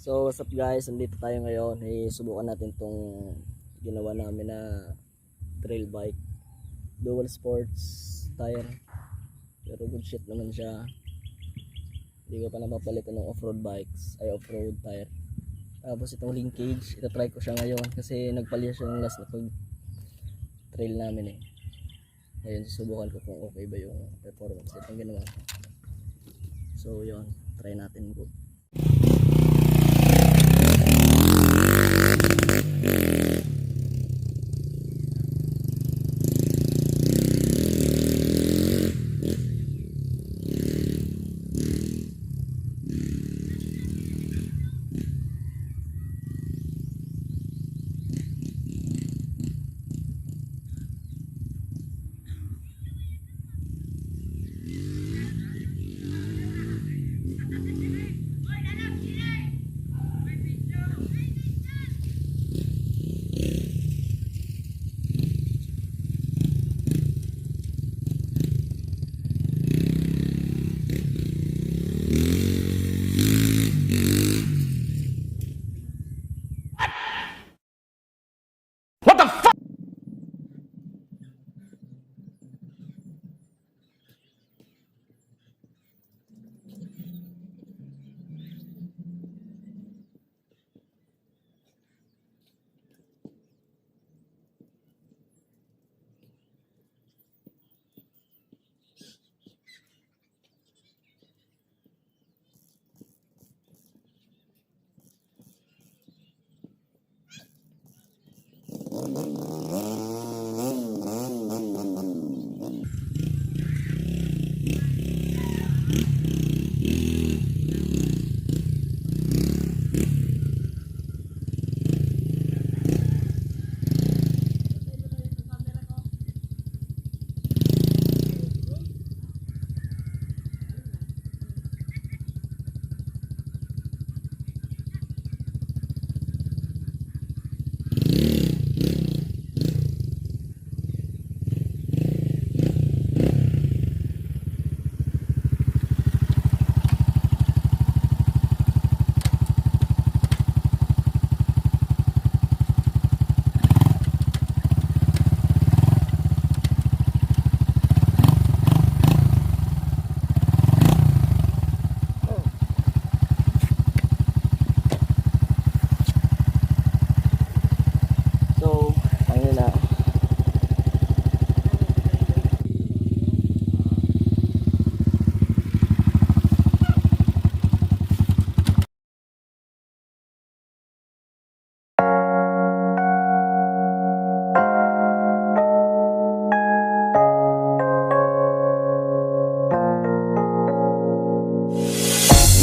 So what's up guys, nandito tayo ngayon. Subukan natin tong ginawa namin na trail bike, dual sports tire, pero good shit naman siya. Hindi ko pa napapalitan ng off-road bikes, ay off-road tire. Tapos itong linkage, itatry ko siya ngayon kasi nagpalit siya ng last na pag trail namin Ngayon susubukan ko kung okay ba yung performance itong ginawa ko. So yun, try natin bro.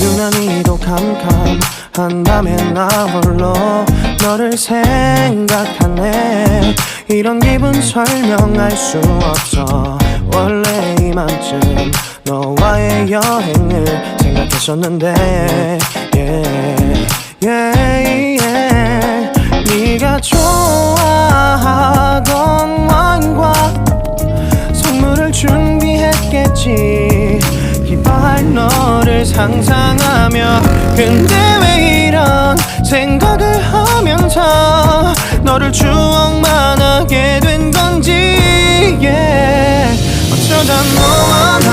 유난히도 캄캄한 밤에 나 홀로 너를 생각하네. 이런 기분 설명할 수 없어. 원래 이맘쯤 너와의 여행을 생각했었는데 yeah, yeah, yeah. 네가 좋아하던 와인과 선물을 준비했겠지. 기뻐할 너를 상상하며. 근데 왜 이런 생각을 하면서 너를 추억만 하게 된 건지 yeah. 어쩌다 너와 나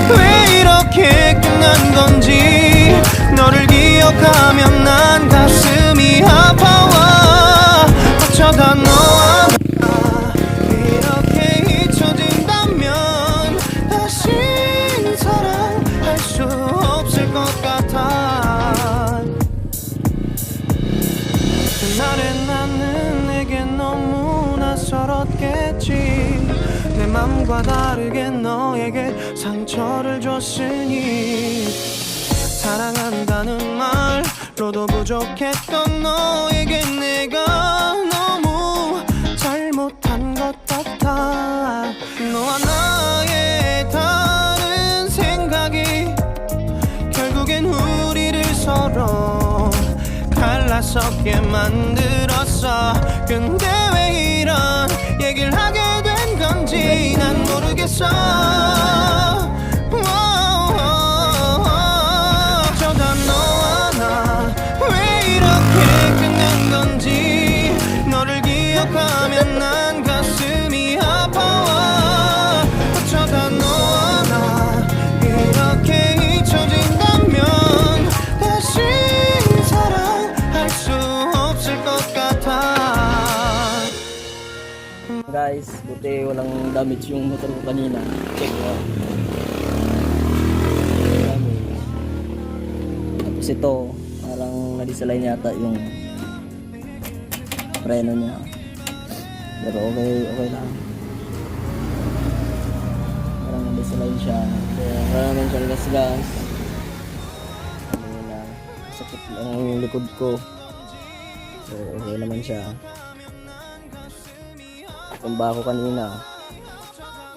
왜 이렇게 끝난 건지. 너를 기억하면 난 가슴이 아파와. 어쩌다 너와 나 이렇게 잊혀진다면 다시 사랑할 수 없을 것 같아. 그날의 나는 내게 너무 낯설었겠지. 내 맘과 다르게 너에게 상처를 줬으니. 사랑한다는 말로도 부족했던 너에게 내가 너무 잘못한 것 같아. 너와 나의 다른 생각이 결국엔 우리를 서로 갈라서게 만들었어. 근데 왜 이런 얘기를 하게 된 건지 난 모르겠어. 어쩌다 너와 나 왜 생각하면 난 가슴이 아파와 어쩌다 너와 나 이렇게 잊혀진다면 다시 사랑할 수 없을 것 같아. Guys, buti walang damage yung motor ko kanina. Check mo. Tapos ito, parang nadisalay yata yung preno niya. Pero okay lang. Parang nadisalay siya. Kaya wala naman siyang gas-gas. Ano na, sakit lang yung likod ko. So okay naman siya. Tumba ko kanina.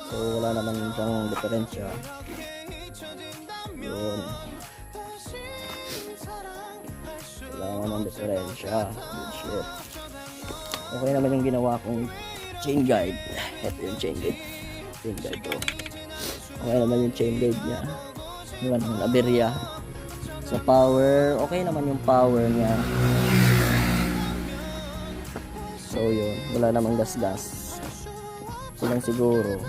So wala naman siyang diferensya. Yun. Wala naman diferensya. Good shit. Okay naman yung ginawa kong chain guide. Ito yung chain guide. Chain guide ko. Okay naman yung chain guide niya. Yun, ang aberya. Sa power, okay naman yung power niya. So yun, wala namang gas-gas. Silang siguro